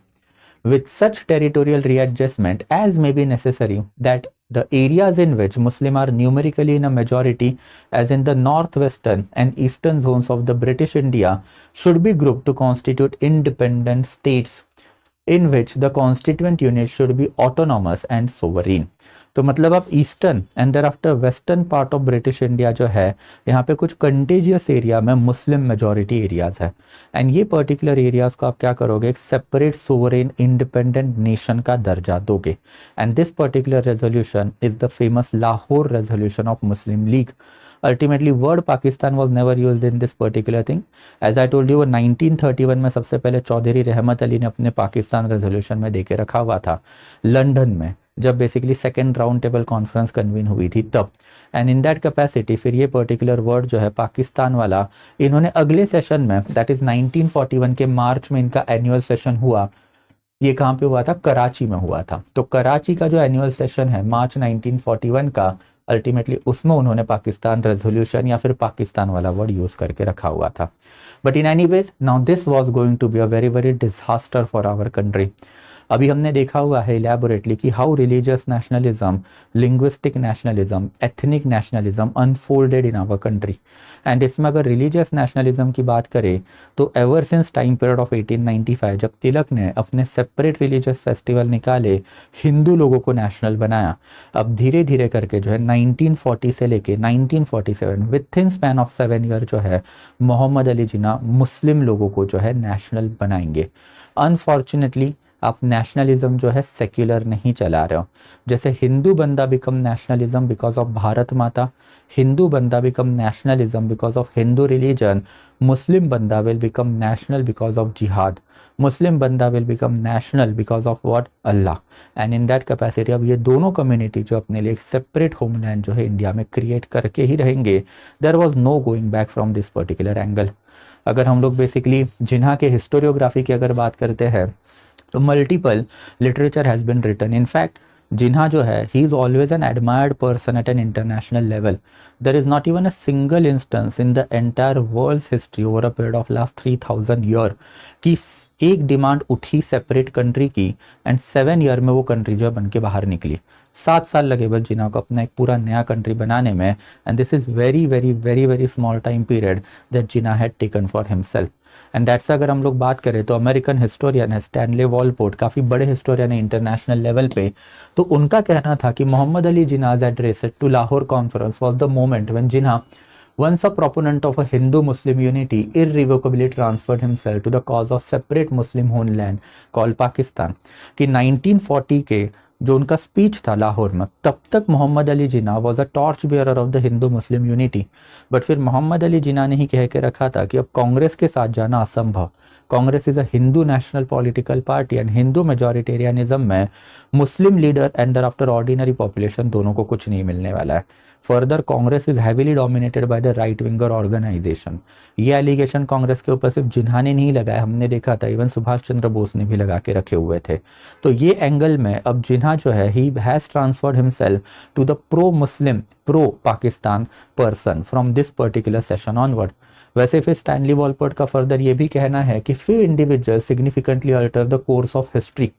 with such territorial readjustment as may be necessary, that the areas in which Muslim are numerically in a majority, as in the northwestern and eastern zones of the British India, should be grouped to constitute independent states in which the constituent units should be autonomous and sovereign। तो मतलब अब eastern and thereafter western part of British India जो है यहाँ पे कुछ contagious area में Muslim majority areas है, एंड ये पर्टिकुलर एरियाज को आप क्या करोगे, एक सेपरेट सोवरेन इंडिपेंडेंट नेशन का दर्जा दोगे। And this particular resolution is the famous Lahore resolution of Muslim league. Ultimately word Pakistan was never used in this particular thing. As I told you 1931 में सबसे पहले चौधरी रहमत अली ने अपने पाकिस्तान रेजोल्यूशन में देके रखा हुआ था लंदन में, जब basically second round table conference convene हुई थी तब। एंड इन दैट कैपेसिटी फिर ये पर्टिकुलर वर्ड जो है पाकिस्तान वाला इन्होंने अगले सेशन में, दैट इज 1941 के मार्च में इनका एनुअल सेशन हुआ। ये कहाँ पे हुआ था, कराची में हुआ था। तो कराची का जो एनुअल सेशन है मार्च 1941 का, अल्टीमेटली उसमें उन्होंने पाकिस्तान रेजोल्यूशन या फिर पाकिस्तान वाला वर्ड यूज करके रखा हुआ था। But in any ways now this was going to be a very very disaster for our country. अभी हमने देखा हुआ है इलेबोरेटली कि how religious nationalism, linguistic nationalism, ethnic nationalism unfolded in our country. And इसमें अगर रिलीजियस नेशनलिज्म की बात करें तो ever since time period of 1895 जब तिलक ने अपने सेपरेट रिलीजियस फेस्टिवल निकाले, हिंदू लोगों को नेशनल बनाया, अब धीरे धीरे करके जो है 1940 से लेके 1947 with in span of 7 year जो है मोहम्मद अली जिन्ना मुस्लिम लोगों को जो है नेशनल बनाएंगे। अनफॉर्चुनेटली आप नेशनलिज्म जो है सेक्युलर नहीं चला रहे हो। जैसे हिंदू बंदा become nationalism because of Bharat Mata, Hindu बंदा become nationalism because of Hindu religion, Muslim बंदा will become national because of जिहाद, मुस्लिम बंदा will become national because of what, Allah. And in that capacity अब ये दोनों कम्युनिटी जो अपने लिए एक सेपरेट होमलैंड जो है इंडिया में क्रिएट करके ही रहेंगे। There was no going back from this particular angle. अगर हम लोग बेसिकली जिन्हा के हिस्टोरियोग्राफी की अगर बात करते हैं तो multiple literature has been written. In fact Jinnah जो है he is always an admired person at an international level. There is not even a single instance in the entire world's history over a period of last 3000 year कि एक demand उठी separate country की and 7 year में वो country जो है बन के बाहर निकली। 7 साल लगे बस जिन्हा को अपना एक पूरा नया कंट्री बनाने में, and this is very very very very small time period that Jinnah had taken for himself. And that's अगर हम लोग बात करें तो अमेरिकन हिस्टोरियन है स्टैनले वॉलपोर्ट, काफ़ी बड़े हिस्टोरियन है इंटरनेशनल लेवल पे, तो उनका कहना था कि Mohammad Ali Jinnah's address to Lahore conference was the moment when Jinnah, once a proponent of a Hindu-Muslim unity, irrevocably transferred himself to the cause of separate Muslim homeland called Pakistan। कि 1940 के जो उनका स्पीच था लाहौर में, तब तक Mohammad Ali Jinnah was a torch bearer of the Hindu Muslim unity. But फिर मोहम्मद अली जिन्ना ने ही कह के रखा था कि अब कांग्रेस के साथ जाना असंभव। Congress is a Hindu national political party and Hindu majoritarianism में Muslim leader and after ordinary population दोनों को कुछ नहीं मिलने वाला है। Further Congress is heavily dominated by the right winger organisation. ये एलिगेशन कांग्रेस के ऊपर सिर्फ जिन्हा ने नहीं लगाया, हमने देखा था इवन सुभाष चंद्र बोस ने भी लगा के रखे हुए थे। तो ये एंगल में अब जिन्हा जो है ही has transferred himself to the pro Muslim pro Pakistan person from this particular session onward. वैसे फिर स्टैनली वॉलपोर्ट का फर्दर ये भी कहना है कि few individuals significantly alter the course of history.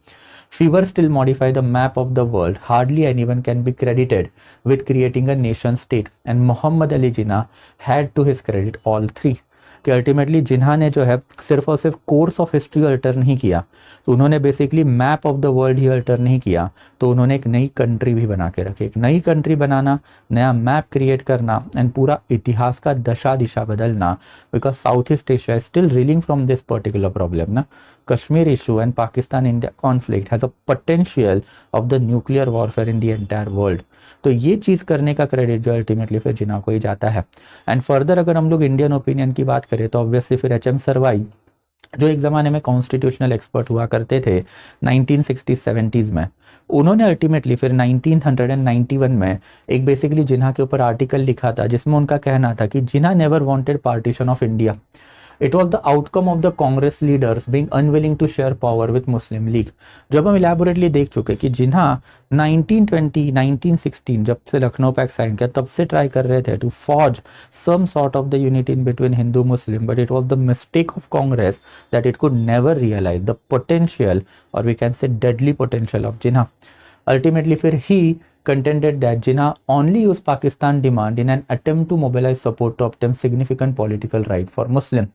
Fewer still modify the map of the world. Hardly anyone can be credited with creating a nation state. And Muhammad Ali Jinnah had to his credit all three. कि ultimately जिन्हा ने जो है सिर्फ और सिर्फ course of history alter नहीं किया, तो उन्होंने basically map of the world he alter नहीं किया, तो उन्होंने एक नई कंट्री भी बना के रखी। एक नई कंट्री बनाना, नया मैप क्रिएट करना एंड पूरा इतिहास का दशा दिशा बदलना, because South East Asia still reeling from this particular problem ना। Kashmir issue and Pakistan India conflict has a potential of the nuclear warfare in the entire world. तो ये चीज़ करने का क्रेडिट जो अल्टीमेटली फिर जिन्हा को ही जाता है। एंड फर्दर अगर हम लोग इंडियन ओपिनियन की बात करें तो ऑब्वियसली फिर एच एम सरवाई, जो एक ज़माने में कॉन्स्टिट्यूशनल एक्सपर्ट हुआ करते थे 1960s-70s में, उन्होंने अल्टीमेटली फिर 1991 में एक बेसिकली जिन्हा के ऊपर आर्टिकल लिखा था जिसमें उनका कहना था कि Jinnah never wanted partition of India. It was the outcome of the Congress leaders being unwilling to share power with Muslim League. जब हम इलेबोरेटली देख चुके कि जिन्हा 1920 1916 जब से लखनऊ पैक्ट साइन किया तब से ट्राई कर रहे थे to forge some sort of the unity in between Hindu Muslim, but it was the mistake of Congress that it could never realise the potential और we can say deadly potential of Jinnah. Ultimately फिर he contended that Jinnah only used Pakistan demand in an attempt to mobilize support to obtain significant political right for Muslim।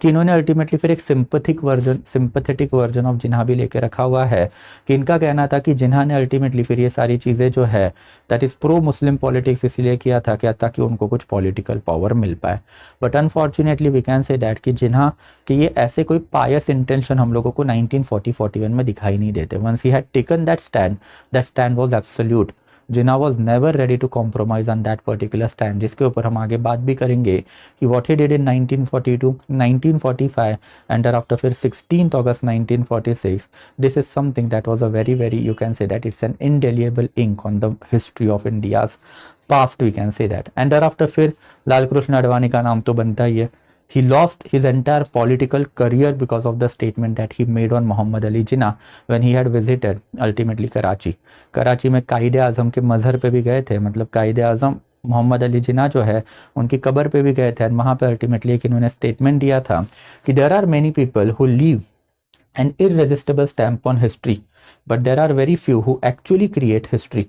कि इन्होंने ultimately फिर एक sympathetic version of जिन्हा भी लेके रखा हुआ है कि इनका कहना था कि जिन्हा ने अल्टीमेटली फिर ये सारी चीज़ें जो है that is pro Muslim politics इसलिए किया था कि ताकि उनको कुछ पॉलिटिकल पावर मिल पाए। But unfortunately we can say that कि जिन्हा कि ये ऐसे कोई पायस इंटेंशन हम लोगों को 1940-41 में दिखाई नहीं देते। Once he had taken that stand was absolute. Jinnah was never ready to compromise on that particular stand, जिसके ऊपर हम आगे बात भी करेंगे कि what he did in 1942, 1945 and after फिर 16 अगस्त 1946। This is something that was a very very you can say that it's an indelible ink on the history of India's past, we can say that. And after फिर लाल कृष्ण आडवाणी का नाम तो बनता ही है। He lost his entire political career because of the statement that he made on Muhammad Ali Jinnah when he had visited ultimately Karachi। Karachi में कायदे आज़म के मज़हर पे भी गए थे, मतलब कायदे आज़म मोहम्मद अली जिन्ना जो है उनकी कब्र पे भी गए थे। और वहाँ पे अल्टीमेटली एक इन्होंने स्टेटमेंट दिया था कि there are many people who leave an irresistible stamp on history but there are very few who actually create history.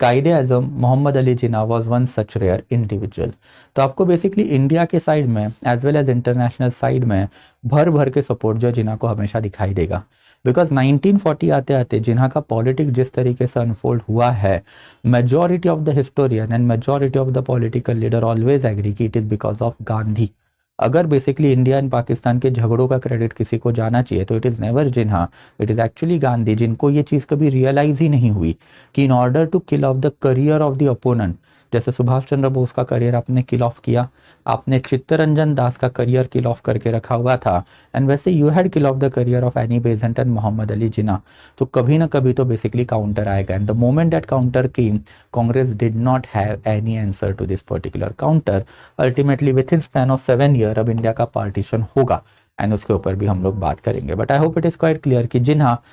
Quaid Azam Mohammad Ali Jinnah was one such rare individual. तो आपको बेसिकली इंडिया के साइड में as well as international side में भर भर के support जो जिन्ना को हमेशा दिखाई देगा। बिकॉज 1940 आते आते जिन्हा का पॉलिटिक्स जिस तरीके से अनफोल्ड हुआ है, majority of the historian and majority of the political leader always agree कि it is because of Gandhi. अगर बेसिकली इंडिया एंड पाकिस्तान के झगड़ों का क्रेडिट किसी को जाना चाहिए तो it is never Jinnah, it is actually Gandhi, जिनको ये चीज़ कभी रियलाइज ही नहीं हुई कि in order to kill of the career of the opponent, जैसे सुभाष चंद्र बोस का करियर आपने किल ऑफ किया, आपने चित्तरंजन दास का करियर किल ऑफ करके रखा हुआ था, एंड वैसे you had kill of the career of Annie Besant and Mohammad Ali Jinnah. तो कभी ना कभी तो बेसिकली काउंटर आएगा, and the moment that counter came Congress did not have any answer to this particular counter. Ultimately within span of 7 year अब India का partition होगा and उसके ऊपर भी हम लोग बात करेंगे। But I hope it is quite clear कि जिन्हा